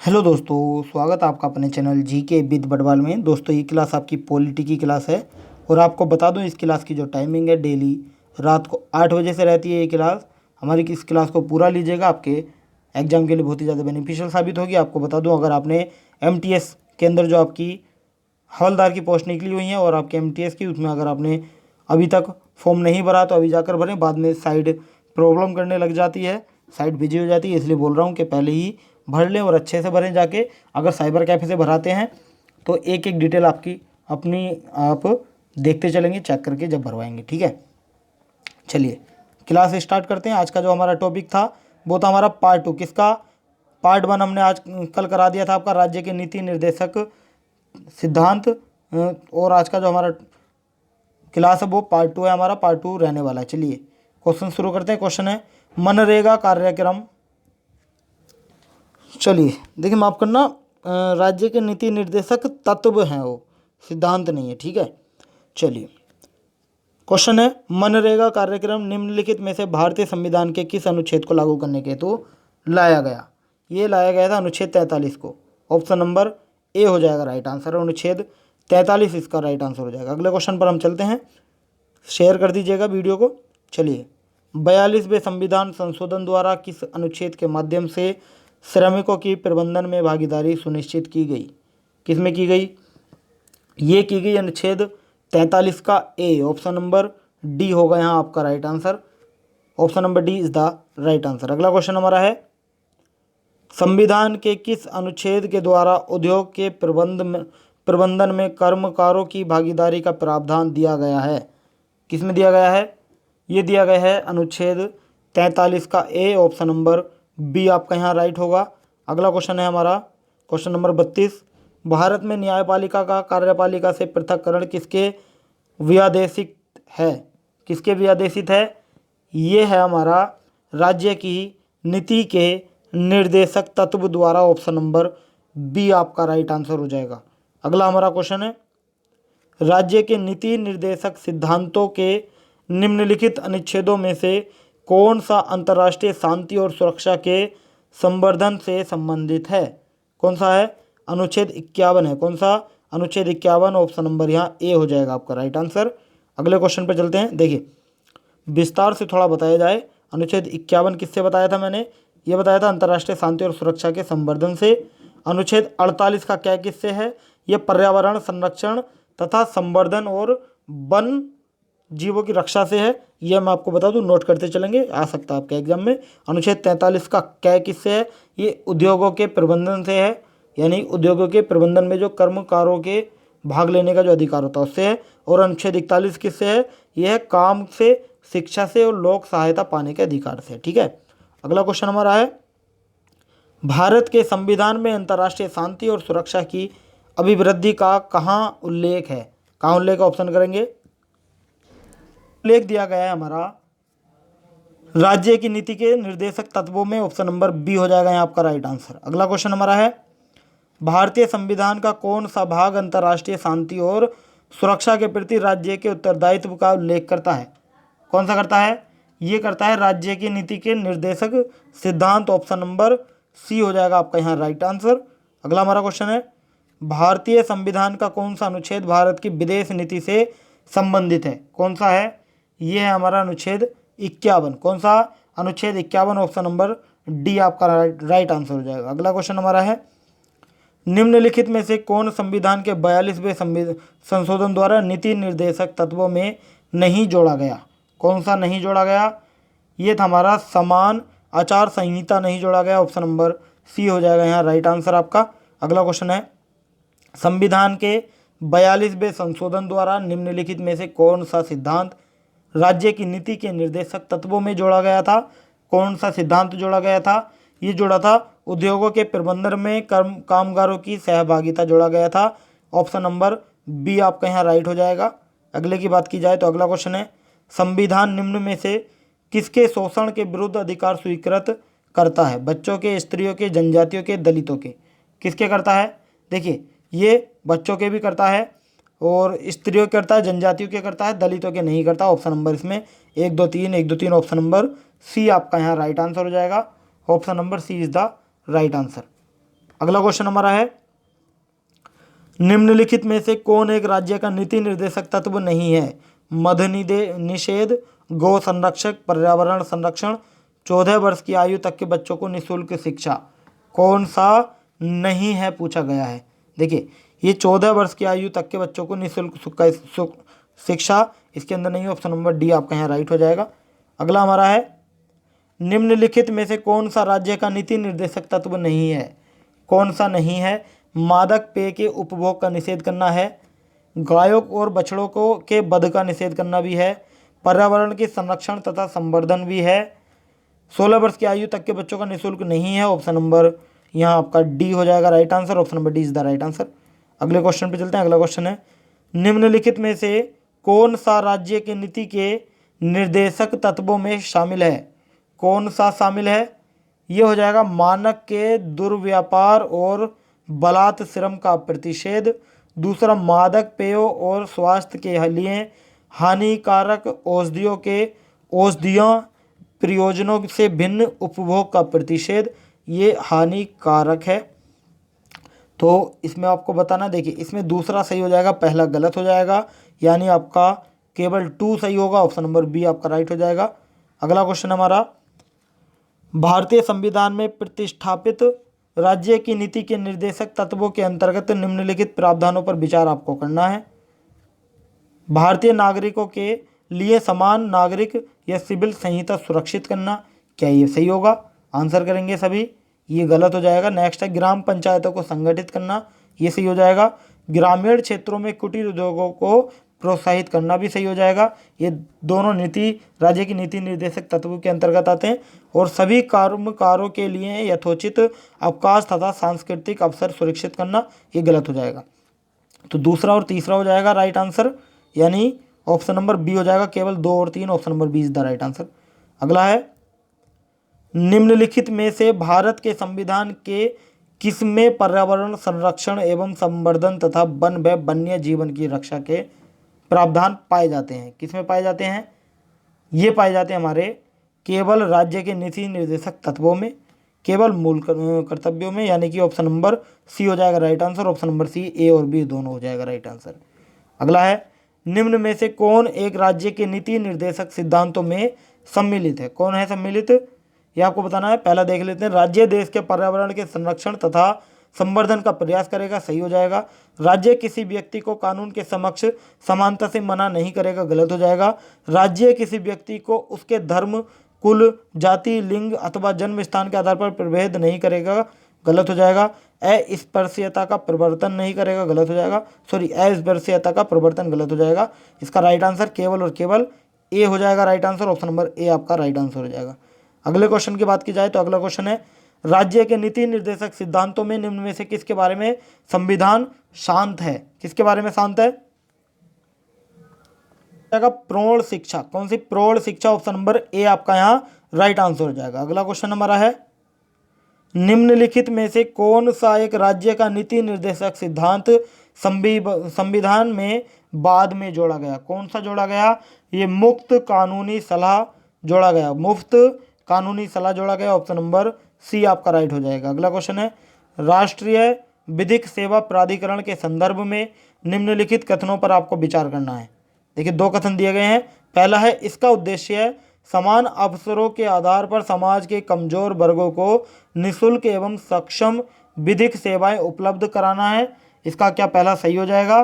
Hello दोस्तों, स्वागत है आपका अपने चैनल जी के विद बडवाल में। दोस्तों, ये क्लास आपकी पॉलिटी की क्लास है और आपको बता दूं इस क्लास की जो टाइमिंग है डेली रात को 8 बजे से रहती है। ये क्लास हमारी इस क्लास को पूरा लीजिएगा, आपके एग्जाम के लिए बहुत ही ज़्यादा बेनिफिशियल साबित होगी। आपको बता दूं, अगर आपने एमटीएस के अंदर जो आपकी हवलदार की पोस्ट निकली हुई है और आपके एमटीएस की, उसमें अगर आपने अभी तक फॉर्म नहीं भरा तो अभी जाकर भरें, बाद में साइड प्रॉब्लम करने लग जाती है, साइट बिजी हो जाती है। इसलिए बोल रहा हूँ कि पहले ही भर लें और अच्छे से भरें जाके। अगर साइबर कैफ़े से भराते हैं तो एक एक डिटेल आपकी अपनी आप देखते चलेंगे, चेक करके जब भरवाएंगे, ठीक है। चलिए क्लास स्टार्ट करते हैं। आज का जो हमारा टॉपिक था वो था हमारा पार्ट 2। किसका? पार्ट 1 हमने आज कल करा दिया था आपका, राज्य के नीति निर्देशक सिद्धांत। और आज का जो हमारा क्लास है वो पार्ट 2 है, हमारा पार्ट 2 रहने वाला है। चलिए क्वेश्चन शुरू करते हैं। क्वेश्चन है मनरेगा कार्यक्रम। चलिए देखिए, माफ़ करना, राज्य के नीति निर्देशक तत्व हैं, वो सिद्धांत नहीं है, ठीक है। चलिए क्वेश्चन है मनरेगा कार्यक्रम निम्नलिखित में से भारतीय संविधान के किस अनुच्छेद को लागू करने के हेतु लाया गया? ये लाया गया था अनुच्छेद 43 को। ऑप्शन नंबर ए हो जाएगा राइट आंसर, अनुच्छेद 43 इसका राइट आंसर हो जाएगा। अगले क्वेश्चन पर हम चलते हैं, शेयर कर दीजिएगा वीडियो को। चलिए 42वें संविधान संशोधन द्वारा किस अनुच्छेद के माध्यम से श्रमिकों की प्रबंधन में भागीदारी सुनिश्चित की गई? किस में की गई? ये की गई अनुच्छेद 43 का ए। ऑप्शन नंबर डी होगा यहाँ आपका right answer. Option number D is the right answer. अगला क्वेश्चन हमारा है संविधान के किस अनुच्छेद के द्वारा उद्योग के प्रबंधन में कर्मकारों की भागीदारी का प्रावधान दिया गया है? किस में दिया गया है? ये दिया गया है अनुच्छेद 43 का ए। ऑप्शन नंबर बी आपका यहाँ राइट होगा। अगला क्वेश्चन है हमारा क्वेश्चन नंबर 32। भारत में न्यायपालिका का कार्यपालिका से पृथककरण किसके व्यादेशित है? किसके व्यादेशित है? ये है हमारा राज्य की नीति के निर्देशक तत्व द्वारा। ऑप्शन नंबर बी आपका राइट आंसर हो जाएगा। अगला हमारा क्वेश्चन है राज्य के नीति निर्देशक सिद्धांतों के निम्नलिखित अनुच्छेदों में से कौन सा अंतर्राष्ट्रीय शांति और सुरक्षा के संवर्धन से संबंधित है? कौन सा है? अनुच्छेद 51 है। कौन सा? अनुच्छेद 51। ऑप्शन नंबर यहाँ ए हो जाएगा आपका राइट आंसर। अगले क्वेश्चन पर चलते हैं। देखिए विस्तार से थोड़ा बताया जाए, अनुच्छेद 51 किससे बताया था मैंने? ये बताया था अंतर्राष्ट्रीय शांति और सुरक्षा के संवर्धन से। अनुच्छेद 48 का क्या किससे है? ये पर्यावरण संरक्षण तथा संवर्धन और वन जीवों की रक्षा से है। यह मैं आपको बता दूं, नोट करते चलेंगे, आ सकता है आपके एग्जाम में। अनुच्छेद 43 का क्या किससे है? ये उद्योगों के प्रबंधन से है, यानी उद्योगों के प्रबंधन में जो कर्मकारों के भाग लेने का जो अधिकार होता है उससे है। और अनुच्छेद 41 किससे है? यह है काम से, शिक्षा से और लोक सहायता पाने के अधिकार से, ठीक है। अगला क्वेश्चन हमारा है भारत के संविधान में अंतर्राष्ट्रीय शांति और सुरक्षा की अभिवृद्धि का कहाँ उल्लेख है? कहाँ उल्लेख? ऑप्शन करेंगे। उल्लेख दिया गया है हमारा राज्य की नीति के निर्देशक तत्वों में। ऑप्शन नंबर बी हो जाएगा यहाँ आपका राइट आंसर। अगला क्वेश्चन हमारा है भारतीय संविधान का कौन सा भाग अंतर्राष्ट्रीय शांति और सुरक्षा के प्रति राज्य के उत्तरदायित्व का उल्लेख करता है? कौन सा करता है? ये करता है राज्य की नीति के निर्देशक सिद्धांत। ऑप्शन नंबर सी हो जाएगा आपका यहाँ राइट आंसर। अगला हमारा क्वेश्चन है भारतीय संविधान का कौन सा अनुच्छेद भारत की विदेश नीति से संबंधित है? कौन सा है? ये है हमारा अनुच्छेद 51। कौन सा? अनुच्छेद 51। ऑप्शन नंबर डी आपका राइट आंसर हो जाएगा। अगला क्वेश्चन हमारा है निम्नलिखित में से कौन संविधान के 42वें संशोधन द्वारा नीति निर्देशक तत्वों में नहीं जोड़ा गया? कौन सा नहीं जोड़ा गया? ये था हमारा समान आचार संहिता नहीं जोड़ा गया। ऑप्शन नंबर सी हो जाएगा यहाँ राइट आंसर आपका। अगला क्वेश्चन है संविधान के 42वें संशोधन द्वारा निम्नलिखित में से कौन सा सिद्धांत राज्य की नीति के निर्देशक तत्वों में जोड़ा गया था? कौन सा सिद्धांत जोड़ा गया था? ये जोड़ा था उद्योगों के प्रबंधन में कामगारों की सहभागिता जोड़ा गया था। ऑप्शन नंबर बी आपका यहाँ राइट हो जाएगा। अगले की बात की जाए तो अगला क्वेश्चन है संविधान निम्न में से किसके शोषण के विरुद्ध अधिकार स्वीकृत करता है? बच्चों के, स्त्रियों के, जनजातियों के, दलितों के? किसके करता है? देखिए ये बच्चों के भी करता है और स्त्रियों के करता है, जनजातियों के करता है, दलितों के नहीं करता। ऑप्शन नंबर इसमें 1 2 3 1 2 3 ऑप्शन नंबर सी आपका यहाँ राइट आंसर हो जाएगा। Option number C is the right answer. अगला क्वेश्चन हमारा है, निम्नलिखित में से कौन एक राज्य का नीति निर्देशक तत्व नहीं है? मद्य निषेध, गौ संरक्षक, पर्यावरण संरक्षण, 14 वर्ष की आयु तक के बच्चों को निःशुल्क शिक्षा। कौन सा नहीं है पूछा गया है। देखिए ये 14 वर्ष की आयु तक के बच्चों को निःशुल्क शिक्षा इसके अंदर नहीं है। ऑप्शन नंबर डी आपका यहाँ राइट हो जाएगा। अगला हमारा है, निम्नलिखित में से कौन सा राज्य का नीति निर्देशक तत्व नहीं है? कौन सा नहीं है? मादक पेय के उपभोग का निषेध करना है, गायों और बछड़ों को के वध का निषेध करना भी है, पर्यावरण के संरक्षण तथा संवर्धन भी है, 16 वर्ष की आयु तक के बच्चों का निःशुल्क नहीं है। ऑप्शन नंबर यहाँ आपका डी हो जाएगा right answer. Option number D is the right answer. अगले क्वेश्चन पे चलते हैं। अगला क्वेश्चन है, निम्नलिखित में से कौन सा राज्य की नीति के निर्देशक तत्वों में शामिल है? कौन सा शामिल है? ये हो जाएगा मानक के दुर्व्यापार और बलात् श्रम का प्रतिषेध, दूसरा मादक पेयों और स्वास्थ्य के लिए हानिकारक औषधियों प्रयोजनों से भिन्न उपभोग का प्रतिषेध, ये हानिकारक है। तो इसमें आपको बताना, देखिए इसमें दूसरा सही हो जाएगा, पहला गलत हो जाएगा, यानी आपका केवल 2 सही होगा। ऑप्शन नंबर बी आपका राइट हो जाएगा। अगला क्वेश्चन हमारा, भारतीय संविधान में प्रतिष्ठापित राज्य की नीति के निर्देशक तत्वों के अंतर्गत निम्नलिखित प्रावधानों पर विचार आपको करना है। भारतीय नागरिकों के लिए समान नागरिक या सिविल संहिता सुरक्षित करना, क्या ये सही होगा? आंसर करेंगे सभी, ये गलत हो जाएगा। नेक्स्ट है, ग्राम पंचायतों को संगठित करना, ये सही हो जाएगा। ग्रामीण क्षेत्रों में कुटीर उद्योगों को प्रोत्साहित करना भी सही हो जाएगा। ये दोनों नीति राज्य की नीति निर्देशक तत्वों के अंतर्गत आते हैं। और सभी कर्मकारों के लिए यथोचित अवकाश तथा सांस्कृतिक अवसर सुरक्षित करना, ये गलत हो जाएगा। तो दूसरा और तीसरा हो जाएगा राइट आंसर, यानी ऑप्शन नंबर बी हो जाएगा। केवल 2 और 3, option number B is the right answer. अगला है, निम्नलिखित में से भारत के संविधान के किसमें पर्यावरण संरक्षण एवं संवर्धन तथा वन व वन्य जीवन की रक्षा के प्रावधान पाए जाते हैं? किसमें पाए जाते हैं? ये पाए जाते हैं हमारे केवल राज्य के नीति निर्देशक तत्वों में, केवल मूल कर्तव्यों में, यानी कि ऑप्शन नंबर सी हो जाएगा right answer. Option number C, A और बी दोनों हो जाएगा राइट आंसर। अगला है, निम्न में से कौन एक राज्य के नीति निर्देशक सिद्धांतों में सम्मिलित है? कौन है सम्मिलित, ये आपको बताना है। पहला देख लेते हैं, राज्य देश के पर्यावरण के संरक्षण तथा संवर्धन का प्रयास करेगा, सही हो जाएगा। राज्य किसी व्यक्ति को कानून के समक्ष समानता से मना नहीं करेगा, गलत हो जाएगा। राज्य किसी व्यक्ति को उसके धर्म, कुल, जाति, लिंग अथवा जन्म स्थान के आधार पर प्रभेद नहीं करेगा, गलत हो जाएगा। अस्पृश्यता का प्रवर्तन नहीं करेगा, गलत हो जाएगा। अस्पृश्यता का प्रवर्तन गलत हो जाएगा। इसका राइट आंसर केवल और केवल ए हो जाएगा right answer. Option number A आपका राइट आंसर हो जाएगा। अगले क्वेश्चन की बात की जाए तो अगला क्वेश्चन है, राज्य के नीति निर्देशक सिद्धांतों में निम्न में से किसके बारे में संविधान शांत है? किसके बारे में शांत है? प्रौढ़ शिक्षा। कौन सी? प्रौढ़ शिक्षा। ऑप्शन नंबर ए आपका यहाँ राइट आंसर हो जाएगा। अगला क्वेश्चन हमारा है, निम्नलिखित में से कौन सा एक राज्य का नीति निर्देशक सिद्धांत संविधान में बाद में जोड़ा गया? कौन सा जोड़ा गया? ये मुफ्त कानूनी सलाह जोड़ा गया, मुफ्त कानूनी सलाह जोड़ा गया। ऑप्शन नंबर सी आपका राइट हो जाएगा। अगला क्वेश्चन है, राष्ट्रीय विधिक सेवा प्राधिकरण के संदर्भ में निम्नलिखित कथनों पर आपको विचार करना है। देखिए 2 कथन दिए गए हैं। पहला है, इसका उद्देश्य समान अवसरों के आधार पर समाज के कमजोर वर्गों को निःशुल्क एवं सक्षम विधिक सेवाएं उपलब्ध कराना है। इसका क्या पहला सही हो जाएगा?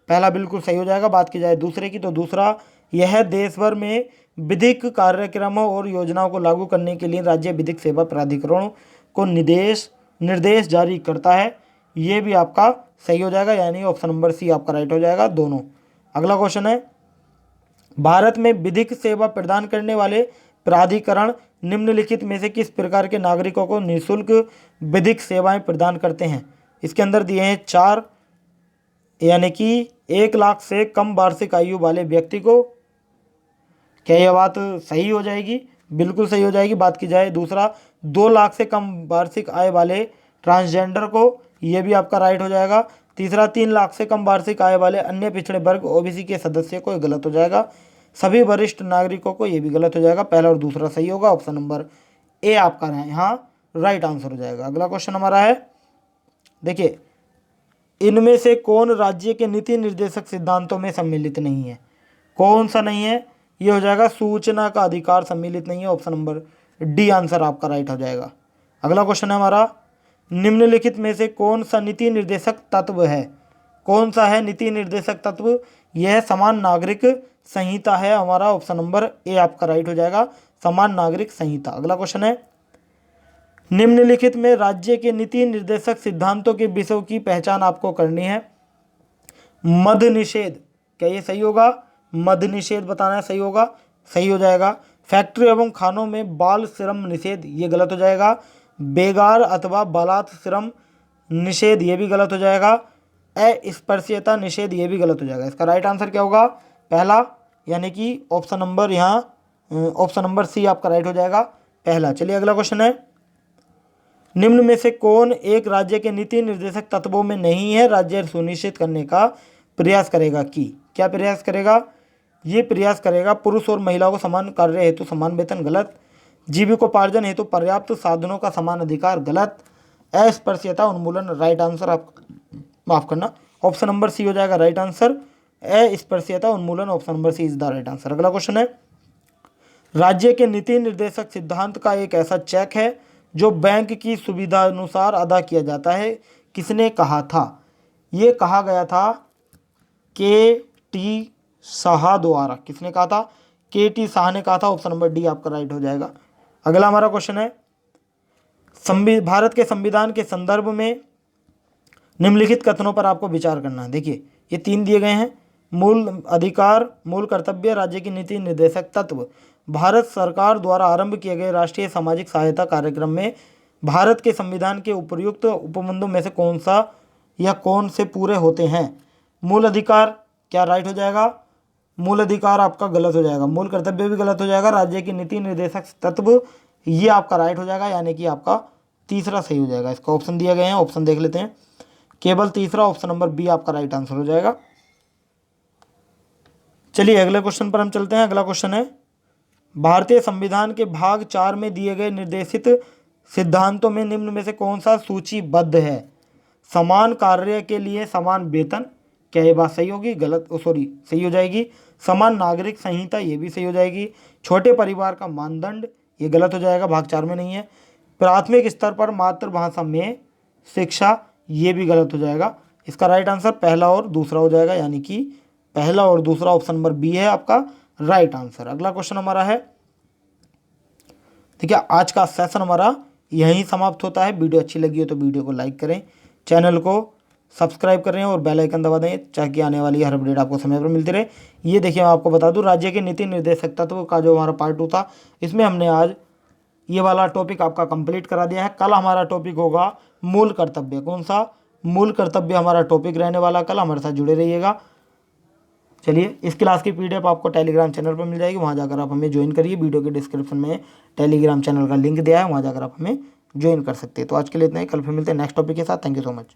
पहला बिल्कुल सही हो जाएगा। बात की जाए दूसरे की तो दूसरा, यह देश भर में विधिक कार्यक्रमों और योजनाओं को लागू करने के लिए राज्य विधिक सेवा प्राधिकरण को निर्देश जारी करता है। ये भी आपका सही हो जाएगा, यानी ऑप्शन नंबर सी आपका राइट हो जाएगा दोनों। अगला क्वेश्चन है, भारत में विधिक सेवा प्रदान करने वाले प्राधिकरण निम्नलिखित में से किस प्रकार के नागरिकों को निःशुल्क विधिक सेवाएं प्रदान करते हैं? इसके अंदर दिए हैं 4, यानी कि 1 लाख से कम वार्षिक आयु वाले व्यक्ति को। क्या यह बात सही हो जाएगी? बिल्कुल सही हो जाएगी। बात की जाए दूसरा, 2 लाख से कम वार्षिक आय वाले ट्रांसजेंडर को, यह भी आपका राइट हो जाएगा। तीसरा, 3 लाख से कम वार्षिक आय वाले अन्य पिछड़े वर्ग ओबीसी के सदस्य को, गलत हो जाएगा। सभी वरिष्ठ नागरिकों को, यह भी गलत हो जाएगा। पहला और दूसरा सही होगा। ऑप्शन नंबर ए आपका यहाँ राइट आंसर हो जाएगा। अगला क्वेश्चन हमारा है, देखिए इनमें से कौन राज्य के नीति निर्देशक सिद्धांतों में सम्मिलित नहीं है? कौन सा नहीं है? ये हो जाएगा सूचना का अधिकार सम्मिलित नहीं है। ऑप्शन नंबर डी आंसर आपका राइट हो जाएगा। अगला क्वेश्चन है हमारा, निम्नलिखित में से कौन सा नीति निर्देशक तत्व है? कौन सा है नीति निर्देशक तत्व? यह समान नागरिक संहिता है हमारा। ऑप्शन नंबर ए आपका राइट हो जाएगा, समान नागरिक संहिता। अगला क्वेश्चन है, निम्नलिखित में राज्य के नीति निर्देशक सिद्धांतों के विषयों की पहचान आपको करनी है। मद्य निषेध, क्या ये सही होगा? मद्य निषेध बताना है, सही होगा, सही हो जाएगा। फैक्ट्री एवं खानों में बाल श्रम निषेध, ये गलत हो जाएगा। बेगार अथवा बालात श्रम निषेध, ये भी गलत हो जाएगा। अस्पृश्यता निषेध, ये भी गलत हो जाएगा। इसका राइट आंसर क्या होगा? पहला, यानी कि ऑप्शन नंबर यहाँ ऑप्शन नंबर सी आपका राइट हो जाएगा, पहला। चलिए अगला क्वेश्चन है, निम्न में से कौन एक राज्य के नीति निर्देशक तत्वों में नहीं है? राज्य सुनिश्चित करने का प्रयास करेगा कि, क्या प्रयास करेगा? ये प्रयास करेगा पुरुष और महिलाओं को समान कार्य हेतु समान वेतन, गलत। जीविकोपार्जन हेतु पर्याप्त साधनों का समान अधिकार, गलत। अस्पृश्यता उन्मूलन, राइट आंसर आप माफ करना, ऑप्शन नंबर सी हो जाएगा राइट आंसर। अस्पृश्यता उन्मूलन, option number C is the right answer. अगला क्वेश्चन है, राज्य के नीति निर्देशक सिद्धांत का एक ऐसा चेक है जो बैंक की सुविधा अनुसार अदा किया जाता है, किसने कहा था? ये कहा गया था के टी शाह द्वारा। किसने कहा था? के टी शाह ने कहा था। ऑप्शन नंबर डी आपका राइट हो जाएगा। अगला हमारा क्वेश्चन है, भारत के संविधान के संदर्भ में निम्नलिखित कथनों पर आपको विचार करना है। देखिए ये 3 दिए गए हैं, मूल अधिकार, मूल कर्तव्य, राज्य की नीति निर्देशक तत्व। भारत सरकार द्वारा आरंभ किए गए राष्ट्रीय सामाजिक सहायता कार्यक्रम में भारत के संविधान के उपयुक्त उपबंधों में से कौन सा या कौन से पूरे होते हैं? मूल अधिकार, क्या राइट हो जाएगा? मूल अधिकार आपका गलत हो जाएगा। मूल कर्तव्य भी गलत हो जाएगा। राज्य की नीति निर्देशक तत्व, ये आपका राइट हो जाएगा, यानी कि आपका तीसरा सही हो जाएगा। इसका ऑप्शन दिया गया है, ऑप्शन देख लेते हैं। केवल तीसरा, ऑप्शन नंबर बी आपका राइट आंसर हो जाएगा। चलिए अगले क्वेश्चन पर हम चलते हैं। अगला क्वेश्चन है, भारतीय संविधान के भाग 4 में दिए गए निर्देशित सिद्धांतों में निम्न में से कौन सा सूचीबद्ध है? समान कार्य के लिए समान वेतन, क्या ये बात सही होगी? गलत, सही हो जाएगी। समान नागरिक संहिता, ये भी सही हो जाएगी। छोटे परिवार का मानदंड, ये गलत हो जाएगा, भाग 4 में नहीं है। प्राथमिक स्तर पर मातृभाषा में शिक्षा, ये भी गलत हो जाएगा। इसका राइट आंसर पहला और दूसरा हो जाएगा, यानी कि पहला और दूसरा, ऑप्शन नंबर बी है आपका राइट आंसर। अगला क्वेश्चन हमारा है, देखिए आज का सेशन हमारा यहीं समाप्त होता है। वीडियो अच्छी लगी हो तो वीडियो को लाइक करें, चैनल को सब्सक्राइब करें और बेल आइकन दबा दें ताकि आने वाली हर अपडेट आपको समय पर मिलती रहे। ये देखिए मैं आपको बता दूं, राज्य के नीति निर्देशक तत्व का जो हमारा पार्ट 2 था, इसमें हमने आज ये वाला टॉपिक आपका कंप्लीट करा दिया है। कल हमारा टॉपिक होगा मूल कर्तव्य। कौन सा? मूल कर्तव्य हमारा टॉपिक रहने वाला। कल हमारे साथ जुड़े रहिएगा। चलिए इस क्लास की पीडीएफ आपको टेलीग्राम चैनल पर मिल जाएगी, वहाँ जाकर आप हमें ज्वाइन करिए। वीडियो के डिस्क्रिप्शन में टेलीग्राम चैनल का लिंक दिया है, वहाँ जाकर आप हमें ज्वाइन कर सकते हैं। तो आज के लिए इतना ही, कल फिर मिलते हैं नेक्स्ट टॉपिक के साथ। Thank you so much.